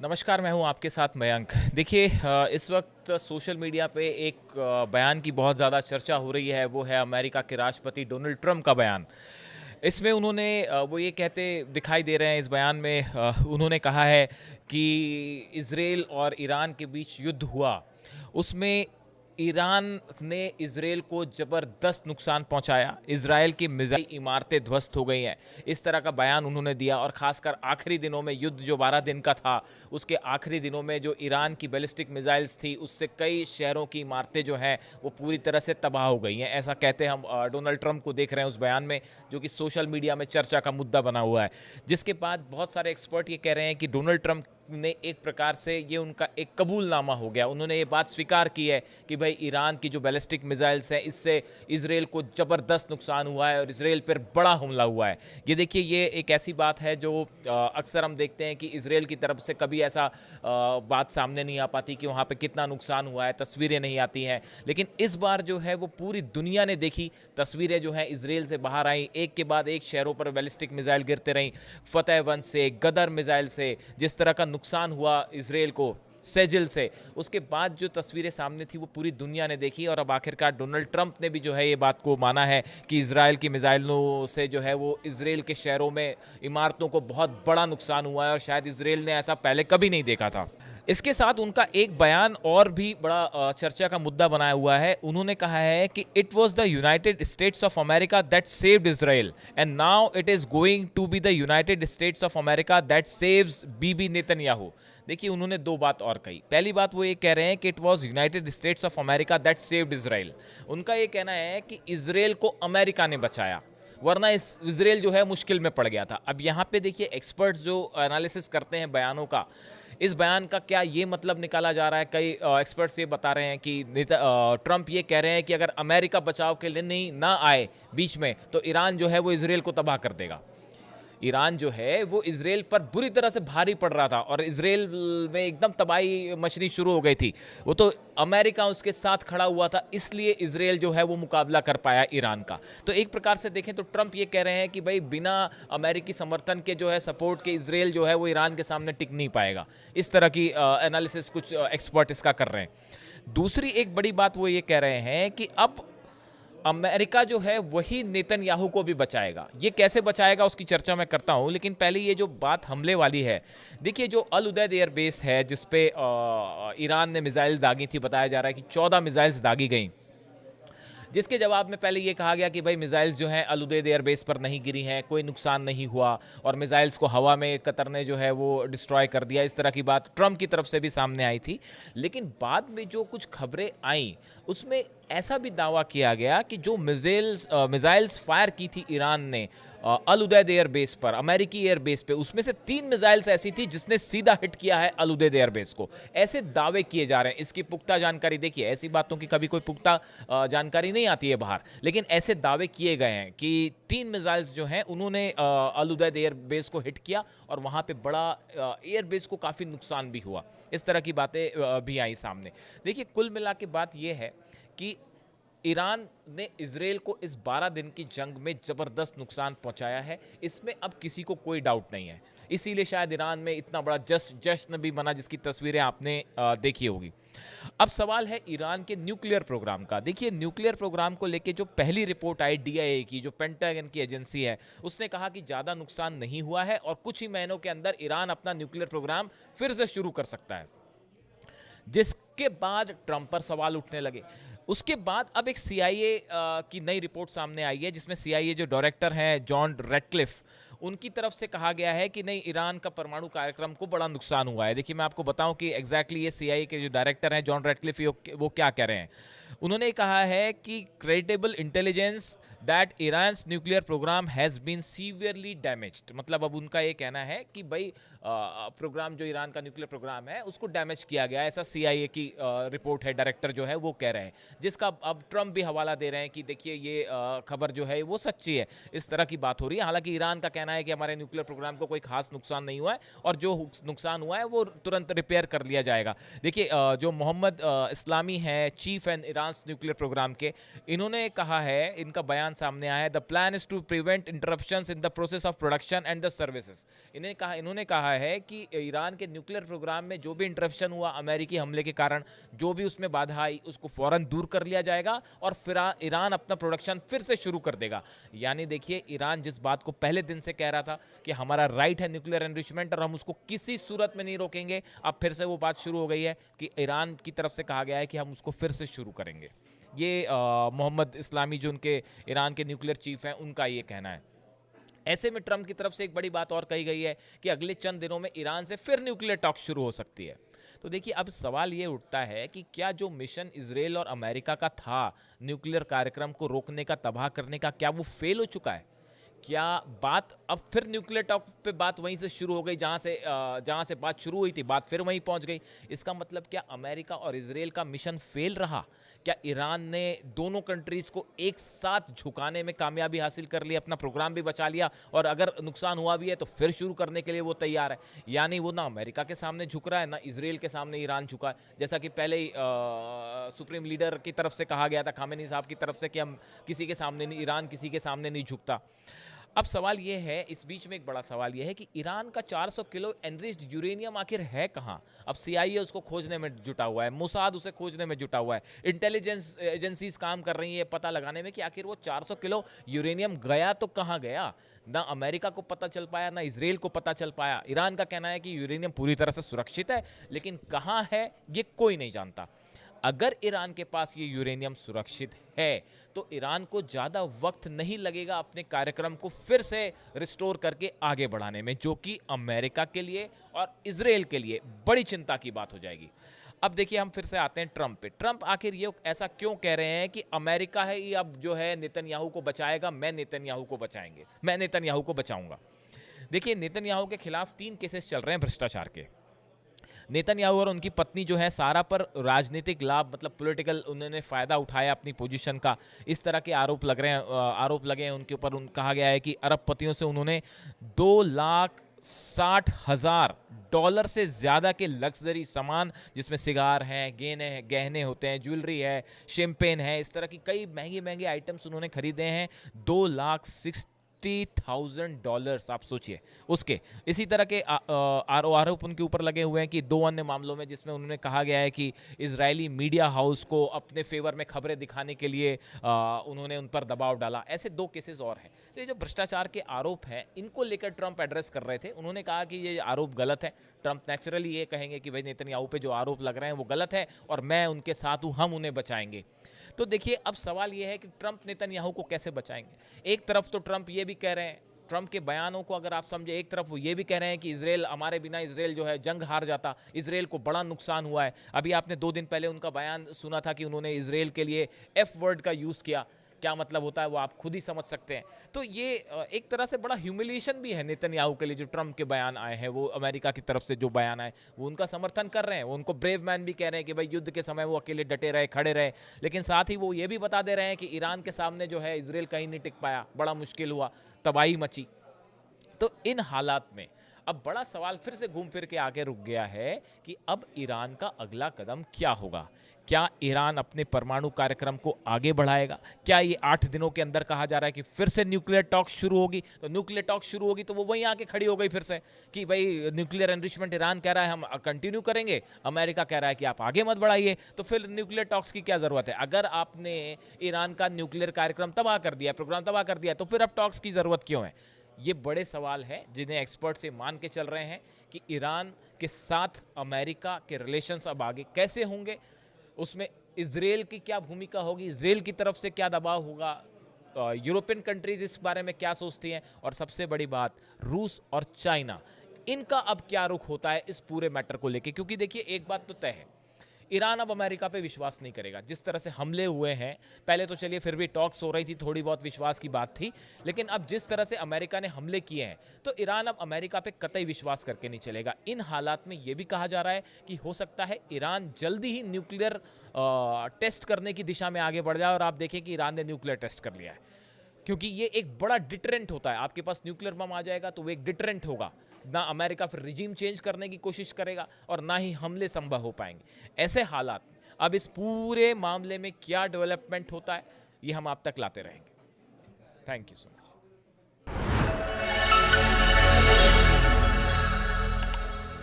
नमस्कार, मैं हूँ आपके साथ मयंक। देखिए इस वक्त सोशल मीडिया पे एक बयान की बहुत ज़्यादा चर्चा हो रही है, वो है अमेरिका के राष्ट्रपति डोनाल्ड ट्रंप का बयान। इसमें उन्होंने वो ये कहते दिखाई दे रहे हैं इस बयान में उन्होंने कहा है कि इज़राइल और ईरान के बीच युद्ध हुआ, उसमें ईरान ने इजराइल को ज़बरदस्त नुकसान पहुंचाया, इजराइल की मिसाइल इमारतें ध्वस्त हो गई हैं। इस तरह का बयान उन्होंने दिया और ख़ासकर आखिरी दिनों में, युद्ध जो 12 दिन का था, उसके आखिरी दिनों में जो ईरान की बैलिस्टिक मिसाइल्स थी, उससे कई शहरों की इमारतें जो हैं वो पूरी तरह से तबाह हो गई हैं। ऐसा कहते हम डोनाल्ड ट्रंप को देख रहे हैं उस बयान में, जो कि सोशल मीडिया में चर्चा का मुद्दा बना हुआ है। जिसके बाद बहुत सारे एक्सपर्ट ये कह रहे हैं कि डोनाल्ड ट्रंप ने एक प्रकार से ये उनका एक कबूलनामा हो गया। उन्होंने ये बात स्वीकार की है कि भाई ईरान की जो बैलिस्टिक मिसाइल्स हैं, इससे इजराइल को ज़बरदस्त नुकसान हुआ है और इजराइल पर बड़ा हमला हुआ है। ये देखिए, ये एक ऐसी बात है जो अक्सर हम देखते हैं कि इजराइल की तरफ से कभी ऐसा बात सामने नहीं आ पाती कि वहाँ पे कितना नुकसान हुआ है, तस्वीरें नहीं आती हैं। लेकिन इस बार जो है वो पूरी दुनिया ने देखी, तस्वीरें जो हैं इजराइल से बाहर आई, एक के बाद एक शहरों पर बैलिस्टिक मिसाइल गिरते रहीं, फतेहवंद से, गदर मिसाइल से जिस तरह का नुकसान हुआ इजराइल को, सेजिल से, उसके बाद जो तस्वीरें सामने थी वो पूरी दुनिया ने देखी। और अब आखिरकार डोनाल्ड ट्रंप ने भी जो है ये बात को माना है कि इजराइल की मिसाइलों से जो है वो इजराइल के शहरों में इमारतों को बहुत बड़ा नुकसान हुआ है और शायद इजराइल ने ऐसा पहले कभी नहीं देखा था। इसके साथ उनका एक बयान और भी बड़ा चर्चा का मुद्दा बनाया हुआ है। उन्होंने कहा है कि it was the United States of America that saved Israel and now it is going to be the United States of America that saves Bibi Netanyahu. देखिए, उन्होंने दो बात और कही। पहली बात वो ये कह रहे हैं कि it was United States of America that saved Israel. उनका ये कहना है कि इजराइल को अमेरिका ने बचाया, वरना इजराइल जो है मुश्किल में पड़ गया था। अब यहाँ पे देखिए, एक्सपर्ट्स जो एनालिसिस करते हैं बयानों का, इस बयान का क्या ये मतलब निकाला जा रहा है, कई एक्सपर्ट्स ये बता रहे हैं कि ट्रंप ये कह रहे हैं कि अगर अमेरिका बचाव के लिए नहीं ना आए बीच में, तो ईरान जो है वो इजराइल को तबाह कर देगा। ईरान जो है वो इजराइल पर बुरी तरह से भारी पड़ रहा था और इजराइल में एकदम तबाही मचनी शुरू हो गई थी। वो तो अमेरिका उसके साथ खड़ा हुआ था, इसलिए इजराइल जो है वो मुकाबला कर पाया ईरान का। तो एक प्रकार से देखें तो ट्रंप ये कह रहे हैं कि भाई बिना अमेरिकी समर्थन के जो है, सपोर्ट के, इजराइल जो है वो ईरान के सामने टिक नहीं पाएगा। इस तरह की एनालिसिस कुछ एक्सपर्ट इसका कर रहे हैं। दूसरी एक बड़ी बात वो ये कह रहे हैं कि अब अमेरिका जो है वही नेतन्याहू को भी बचाएगा। ये कैसे बचाएगा उसकी चर्चा मैं करता हूं, लेकिन पहले ये जो बात हमले वाली है, देखिए जो अल उदैद एयरबेस है जिस पे ईरान ने मिसाइल्स दागी थी, बताया जा रहा है कि 14 मिसाइल्स दागी गई, जिसके जवाब में पहले ये कहा गया कि भाई मिसाइल्स जो हैं अल उदैद एयरबेस पर नहीं गिरी हैं, कोई नुकसान नहीं हुआ और मिसाइल्स को हवा में कतर ने जो है वो डिस्ट्रॉय कर दिया। इस तरह की बात ट्रंप की तरफ से भी सामने आई थी। लेकिन बाद में जो कुछ खबरें आई, उसमें ऐसा भी दावा किया गया कि जो मिसाइल्स फायर की थी ईरान ने अल उदैद एयरबेस पर, अमेरिकी एयरबेस पे, उसमें से 3 मिसाइल्स ऐसी थी जिसने सीधा हिट किया है अल उदैद एयरबेस को। ऐसे दावे किए जा रहे हैं। इसकी पुख्ता जानकारी, देखिए ऐसी बातों की कभी कोई पुख्ता जानकारी नहीं आती है बाहर, लेकिन ऐसे दावे किए गए हैं कि 3 मिसाइल्स जो हैं उन्होंने अल उदैद एयरबेस को हिट किया और वहाँ पे बड़ा एयरबेस को काफ़ी नुकसान भी हुआ। इस तरह की बातें भी आई सामने। देखिए, कुल मिला के बात यह है कि ईरान ने इजराइल को इस 12 दिन की जंग में ज़बरदस्त नुकसान पहुंचाया है, इसमें अब किसी को कोई डाउट नहीं है। इसीलिए शायद ईरान में इतना बड़ा जश्न भी मना, जिसकी तस्वीरें आपने देखी होगी। अब सवाल है ईरान के न्यूक्लियर प्रोग्राम का। देखिए, न्यूक्लियर प्रोग्राम को लेके जो पहली रिपोर्ट आई डीआईए की, जो पेंटागन की एजेंसी है, उसने कहा कि ज़्यादा नुकसान नहीं हुआ है और कुछ ही महीनों के अंदर ईरान अपना न्यूक्लियर प्रोग्राम फिर से शुरू कर सकता है। जिसके बाद ट्रंप पर सवाल उठने लगे। उसके बाद अब एक सीआईए की नई रिपोर्ट सामने आई है, जिसमें सीआईए जो डायरेक्टर हैं जॉन रेडक्लिफ, उनकी तरफ से कहा गया है कि नहीं, ईरान का परमाणु कार्यक्रम को बड़ा नुकसान हुआ है। देखिए, मैं आपको बताऊं कि एग्जैक्टली ये सीआईए के जो डायरेक्टर हैं जॉन रेडक्लिफ, वो क्या कह रहे हैं। उन्होंने कहा है कि credible intelligence that Iran's nuclear programme has been severely damaged. मतलब अब उनका ये कहना है कि भाई प्रोग्राम, जो ईरान का न्यूक्लियर प्रोग्राम है, उसको डैमेज किया गया, ऐसा सीआईए की रिपोर्ट है, डायरेक्टर जो है वो कह रहे हैं, जिसका अब ट्रंप भी हवाला दे रहे हैं कि देखिए ये खबर जो है वो सच्ची है। इस तरह की बात हो रही है। हालांकि ईरान का कहना है कि हमारे न्यूक्लियर प्रोग्राम को कोई खास नुकसान नहीं हुआ है और जो नुकसान हुआ है वो तुरंत रिपेयर कर लिया जाएगा। देखिए, जो मोहम्मद इस्लामी है, chief and Iran nuclear programme के, इन्होंने कहा है, इनका बयान बयान सामने आया है। The plan is to prevent interruptions in the process of production and the services. इन्होंने कहा है कि ईरान के न्यूक्लियर प्रोग्राम में जो भी इंटरप्शन हुआ अमेरिकी हमले के कारण, जो भी उसमें बाधा आई, उसको फौरन दूर कर लिया जाएगा और फिर ईरान अपना प्रोडक्शन फिर से शुरू कर देगा। यानी देखिए, ईरान जिस बात को पहले दिन से कह रहा था कि हमारा राइट है न्यूक्लियर एनरिचमेंट और हम उसको किसी सूरत में नहीं रोकेंगे, अब फिर से वो बात शुरू हो गई है कि ईरान की तरफ से कहा गया है कि हम उसको फिर से शुरू करेंगे। ये मोहम्मद इस्लामी जो उनके ईरान के न्यूक्लियर चीफ हैं, उनका ये कहना है। ऐसे में ट्रंप की तरफ से एक बड़ी बात और कही गई है कि अगले चंद दिनों में ईरान से फिर न्यूक्लियर टॉक शुरू हो सकती है। तो देखिए, अब सवाल ये उठता है कि क्या जो मिशन इजराइल और अमेरिका का था न्यूक्लियर कार्यक्रम को रोकने का, तबाह करने का, क्या वो फेल हो चुका है? क्या बात अब फिर न्यूक्लियर टॉक पे बात वहीं से शुरू हो गई जहां से बात शुरू हुई थी, बात फिर वहीं पहुंच गई? इसका मतलब क्या अमेरिका और इजराइल का मिशन फेल रहा? क्या ईरान ने दोनों कंट्रीज को एक साथ झुकाने में कामयाबी हासिल कर ली, अपना प्रोग्राम भी बचा लिया, और अगर नुकसान हुआ भी है तो फिर शुरू करने के लिए वो तैयार है? यानी वो ना अमेरिका के सामने झुक रहा है, ना इजराइल के सामने ईरान झुका है, जैसा कि पहले ही सुप्रीम लीडर की तरफ से कहा गया था, खामेनी साहब की तरफ से, कि हम किसी के सामने नहीं, ईरान किसी के सामने नहीं झुकता। अब सवाल यह है, इस बीच में एक बड़ा सवाल यह है कि ईरान का 400 किलो एनरिच्ड यूरेनियम आखिर है कहां? अब सीआईए उसको खोजने में जुटा हुआ है, मोसाद उसे खोजने में जुटा हुआ है, इंटेलिजेंस एजेंसीज काम कर रही है पता लगाने में कि आखिर वो 400 किलो यूरेनियम गया तो कहां गया। ना अमेरिका को पता चल पाया, ना इजराइल को पता चल पाया। ईरान का कहना है कि यूरेनियम पूरी तरह से सुरक्षित है, लेकिन कहां है ये कोई नहीं जानता। अगर ईरान के पास ये यूरेनियम सुरक्षित है तो ईरान को ज़्यादा वक्त नहीं लगेगा अपने कार्यक्रम को फिर से रिस्टोर करके आगे बढ़ाने में, जो कि अमेरिका के लिए और इजराइल के लिए बड़ी चिंता की बात हो जाएगी। अब देखिए, हम फिर से आते हैं ट्रंप पे। ट्रंप आखिर ये ऐसा क्यों कह रहे हैं कि अमेरिका है ये अब जो है नेतन्याहू को बचाएगा, मैं नेतन्याहू को बचाऊंगा? देखिए, नेतन्याहू के खिलाफ 3 केसेस चल रहे हैं भ्रष्टाचार के। नेतन्याहू और उनकी पत्नी जो है सारा पर राजनीतिक लाभ, मतलब पॉलिटिकल, उन्होंने फ़ायदा उठाया अपनी पोजीशन का, इस तरह के आरोप लगे हैं उनके ऊपर। गया है कि अरबपतियों से उन्होंने $2,60,000 से ज़्यादा के लग्जरी सामान, जिसमें सिगार हैं, गहने होते हैं, ज्वेलरी है, शैंपेन है, इस तरह की कई महंगे महंगे आइटम्स उन्होंने खरीदे हैं। $2,60,000 आप सोचिए उसके। इसी तरह के आरोप उनके ऊपर लगे हुए हैं कि 2 अन्य मामलों में, जिसमें उन्होंने कहा गया है कि इजरायली मीडिया हाउस को अपने फेवर में खबरें दिखाने के लिए उन्होंने उन पर दबाव डाला। ऐसे 2 केसेस और हैं। तो ये जो भ्रष्टाचार के आरोप हैं, इनको लेकर ट्रंप एड्रेस कर रहे थे। उन्होंने कहा कि ये आरोप गलत है। ट्रंप नेचुरली ये कहेंगे कि भाई नेतन्याहू पे जो आरोप लग रहे हैं वो गलत है और मैं उनके साथ हूँ, हम उन्हें बचाएंगे। तो देखिए, अब सवाल यह है कि ट्रंप नेतन्याहू को कैसे बचाएंगे। एक तरफ तो ट्रंप ये भी कह रहे हैं, ट्रंप के बयानों को अगर आप समझे, एक तरफ वो ये भी कह रहे हैं कि इजराइल, हमारे बिना इजराइल जो है जंग हार जाता, इजराइल को बड़ा नुकसान हुआ है। अभी आपने 2 दिन पहले उनका बयान सुना था कि उन्होंने इजराइल के लिए एफ वर्ड का यूज़ किया। क्या मतलब होता है वो आप खुद ही समझ सकते हैं। तो ये एक तरह से बड़ा ह्यूमिलिएशन भी है नेतन्याहू के लिए। जो ट्रंप के बयान आए हैं, वो अमेरिका की तरफ से जो बयान आए, वो उनका समर्थन कर रहे हैं, वो उनको ब्रेव मैन भी कह रहे हैं कि भाई युद्ध के समय वो अकेले डटे रहे, खड़े रहे। लेकिन साथ ही वो ये भी बता दे रहे हैं कि ईरान के सामने जो है इजराइल कहीं नहीं टिक पाया, बड़ा मुश्किल हुआ, तबाही मची। तो इन हालात में अब बड़ा सवाल फिर से घूम फिर के आगे रुक गया है कि अब ईरान का अगला कदम क्या होगा। क्या ईरान अपने परमाणु कार्यक्रम को आगे बढ़ाएगा? क्या ये 8 दिनों के अंदर कहा जा रहा है कि फिर से न्यूक्लियर टॉक शुरू होगी? तो न्यूक्लियर टॉक शुरू होगी तो वो वहीं आके खड़ी हो गई फिर से कि भाई न्यूक्लियर एनरिचमेंट ईरान कह रहा है हम कंटिन्यू करेंगे, अमेरिका कह रहा है कि आप आगे मत बढ़ाइए, तो फिर न्यूक्लियर टॉक्स की क्या ज़रूरत है? अगर आपने ईरान का न्यूक्लियर कार्यक्रम तबाह कर दिया, प्रोग्राम तबाह कर दिया, तो फिर अब टॉक्स की ज़रूरत क्यों है? ये बड़े सवाल हैं जिन्हें एक्सपर्ट से मान के चल रहे हैं कि ईरान के साथ अमेरिका के रिलेशंस अब आगे कैसे होंगे, उसमें इजराइल की क्या भूमिका होगी, इजराइल की तरफ से क्या दबाव होगा, यूरोपियन कंट्रीज इस बारे में क्या सोचती हैं, और सबसे बड़ी बात रूस और चाइना, इनका अब क्या रुख होता है इस पूरे मैटर को लेके। क्योंकि देखिए, एक बात तो तय है, ईरान अब अमेरिका पे विश्वास नहीं करेगा। जिस तरह से हमले हुए हैं, पहले तो चलिए फिर भी टॉक्स हो रही थी, थोड़ी बहुत विश्वास की बात थी, लेकिन अब जिस तरह से अमेरिका ने हमले किए हैं, तो ईरान अब अमेरिका पे कतई विश्वास करके नहीं चलेगा। इन हालात में ये भी कहा जा रहा है कि हो सकता है ईरान जल्दी ही न्यूक्लियर टेस्ट करने की दिशा में आगे बढ़ जाए, और आप देखें कि ईरान ने न्यूक्लियर टेस्ट कर लिया है। क्योंकि ये एक बड़ा डिटरेंट होता है, आपके पास न्यूक्लियर बम आ जाएगा तो वो एक डिटरेंट होगा ना, अमेरिका फिर रिजीम चेंज करने की कोशिश करेगा और ना ही हमले संभव हो पाएंगे। ऐसे हालात में अब इस पूरे मामले में क्या डेवलपमेंट होता है, ये हम आप तक लाते रहेंगे। Thank you so much.